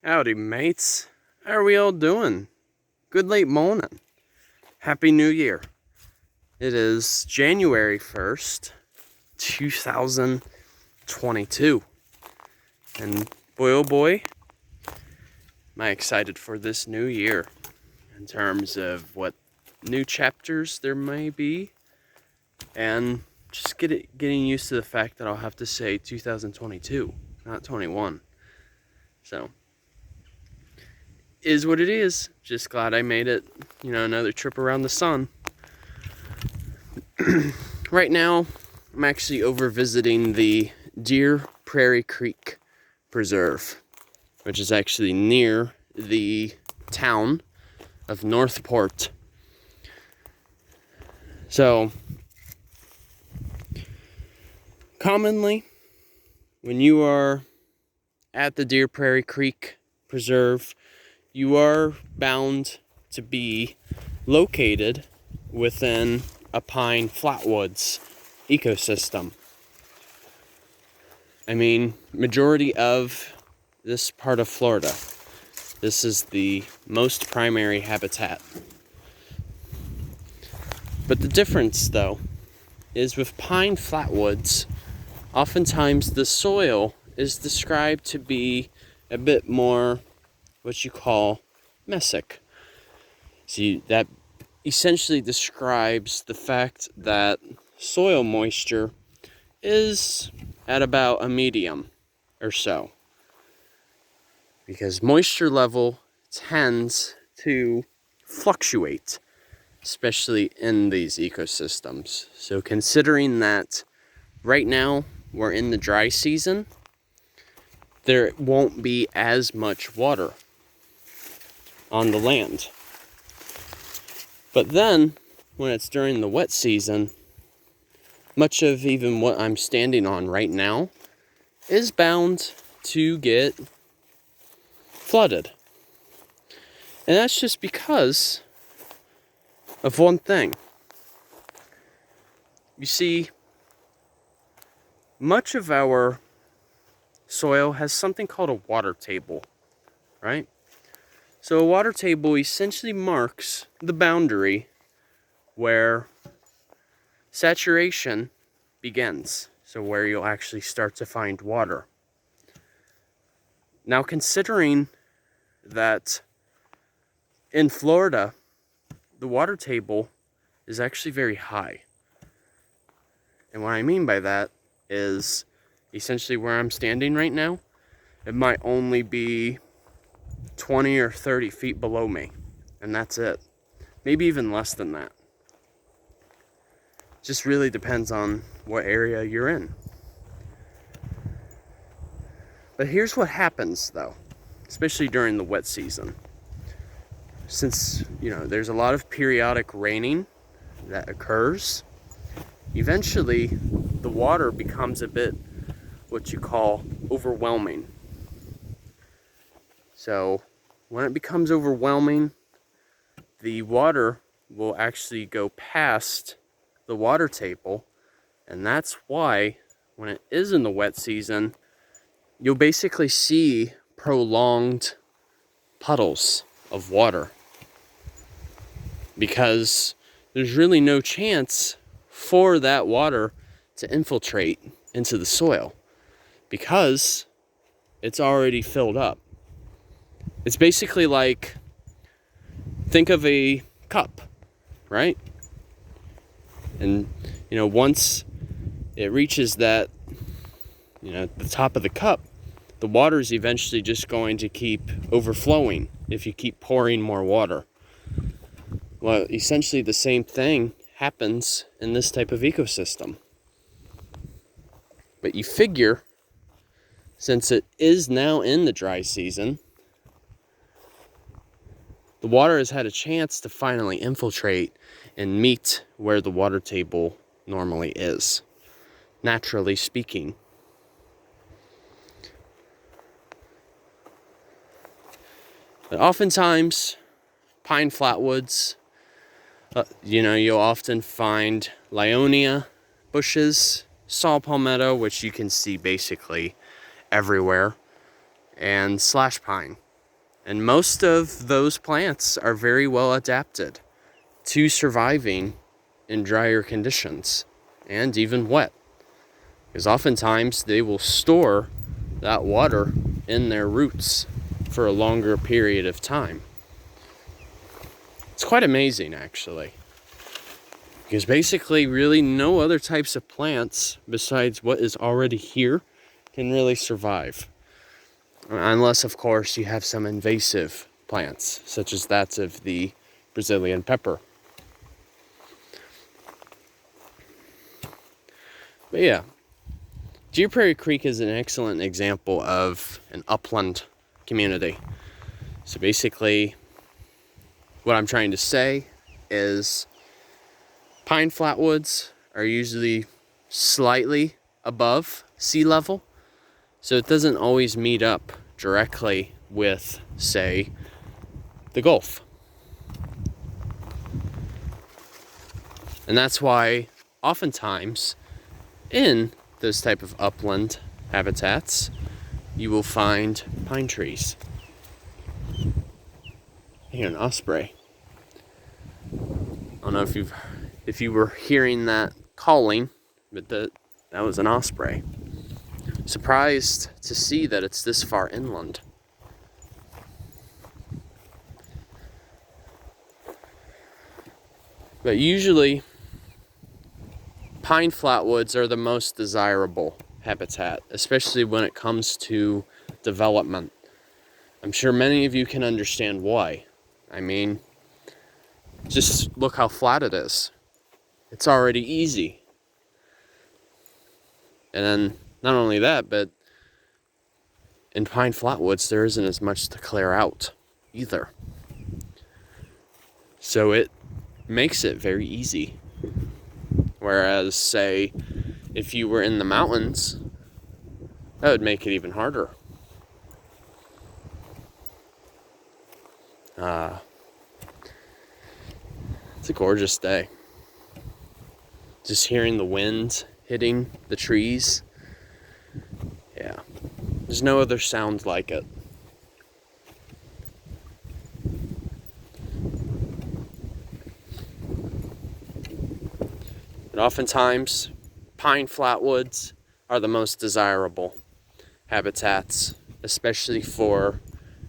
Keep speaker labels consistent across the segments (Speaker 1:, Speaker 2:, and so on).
Speaker 1: Howdy, mates. How are we all doing? Good late morning. Happy New Year. It is January 1st, 2022. And boy, oh boy, am I excited for this new year in terms of what new chapters there may be. And just getting used to the fact that I'll have to say 2022, not 21. So, is what it is. Just glad I made it, another trip around the sun. Right now, I'm actually over visiting the Deer Prairie Creek Preserve, which is actually near the town of Northport. So, commonly, when you are at the Deer Prairie Creek Preserve, you are bound to be located within a Pine Flatwoods ecosystem. I mean, majority of this part of Florida, this is the most primary habitat. But the difference, though, is with Pine Flatwoods, oftentimes the soil is described to be a bit more what you call mesic. See, that essentially describes the fact that soil moisture is at about a medium or so. Because moisture level tends to fluctuate, especially in these ecosystems. So considering that right now we're in the dry season, there won't be as much water on the land. But then, when it's during the wet season, much of even what I'm standing on right now is bound to get flooded. And that's just because of one thing. You see, much of our soil has something called a water table, right? So a water table essentially marks the boundary where saturation begins. So where you'll actually start to find water. Now considering that in Florida, the water table is actually very high. And what I mean by that is essentially where I'm standing right now, it might only be 20 or 30 feet below me, and that's it. Maybe even less than that. Just really depends on what area you're in. But here's what happens though, especially during the wet season. Since, there's a lot of periodic raining that occurs, eventually the water becomes a bit what you call overwhelming. So when it becomes overwhelming, the water will actually go past the water table, and that's why when it is in the wet season, you'll basically see prolonged puddles of water, because there's really no chance for that water to infiltrate into the soil because it's already filled up. It's basically like, think of a cup, right? And, once it reaches that, the top of the cup, the water is eventually just going to keep overflowing if you keep pouring more water. Well, essentially the same thing happens in this type of ecosystem. But you figure, since it is now in the dry season, the water has had a chance to finally infiltrate and meet where the water table normally is, naturally speaking. But oftentimes, Pine Flatwoods, you'll often find Lyonia bushes, saw palmetto, which you can see basically everywhere, and slash pine. And most of those plants are very well adapted to surviving in drier conditions and even wet. Because oftentimes they will store that water in their roots for a longer period of time. It's quite amazing, actually. Because basically really no other types of plants besides what is already here can really survive. Unless, of course, you have some invasive plants, such as that of the Brazilian pepper. But yeah, Deer Prairie Creek is an excellent example of an upland community. So basically, what I'm trying to say is Pine Flatwoods are usually slightly above sea level, so it doesn't always meet up directly with, say, the Gulf. And that's why oftentimes in those type of upland habitats, you will find pine trees. I hear an osprey. I don't know if you were hearing that calling, but that was an osprey. Surprised to see that it's this far inland. But usually, pine flatwoods are the most desirable habitat, especially when it comes to development. I'm sure many of you can understand why. I mean, just look how flat it is. It's already easy. And then, not only that, but in pine flatwoods, there isn't as much to clear out either. So it makes it very easy. Whereas, say, if you were in the mountains, that would make it even harder. It's a gorgeous day. Just hearing the wind hitting the trees. Yeah, there's no other sound like it. And oftentimes, pine flatwoods are the most desirable habitats, especially for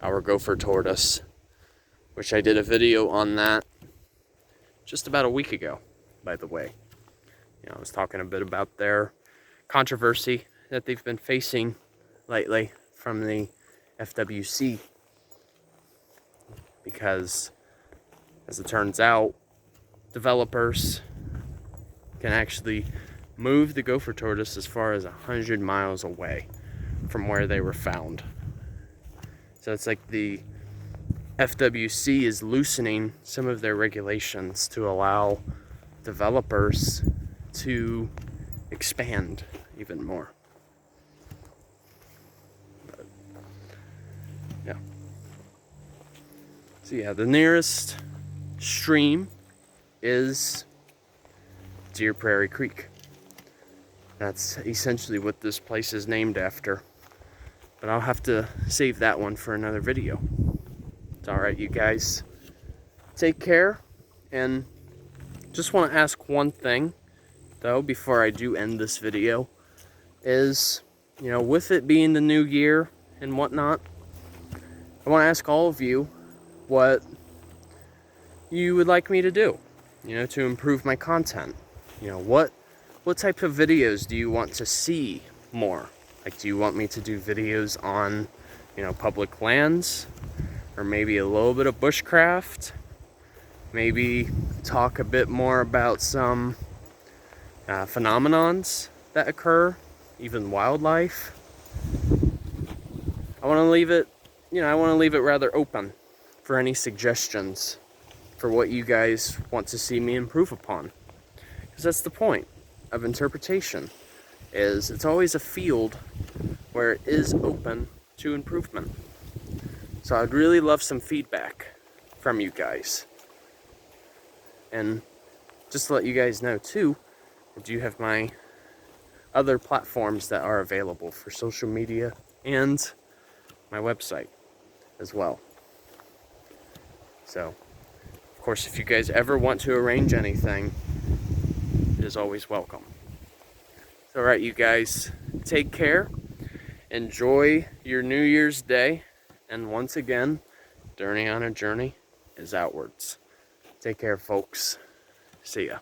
Speaker 1: our gopher tortoise, which I did a video on that just about a week ago, by the way. I was talking a bit about their controversy that they've been facing lately from the FWC, because, as it turns out, developers can actually move the gopher tortoise as far as 100 miles away from where they were found. So it's like the FWC is loosening some of their regulations to allow developers to expand even more. But, yeah. So yeah, the nearest stream is Deer Prairie Creek. That's essentially what this place is named after. But I'll have to save that one for another video. It's alright, you guys. Take care, and just want to ask one thing, though, before I do end this video, is, with it being the new year and whatnot, I want to ask all of you what you would like me to do, to improve my content. What type of videos do you want to see more? Like, do you want me to do videos on, public lands? Or maybe a little bit of bushcraft? Maybe talk a bit more about some phenomenons that occur, even wildlife. I want to leave it, rather open for any suggestions for what you guys want to see me improve upon. Because that's the point of interpretation, is it's always a field where it is open to improvement. So I'd really love some feedback from you guys. And just to let you guys know too, I do have my other platforms that are available for social media and my website as well. So, of course, if you guys ever want to arrange anything, it is always welcome. So, all right, you guys, take care. Enjoy your New Year's Day. And once again, Journey on a Journey is outwards. Take care, folks. See ya.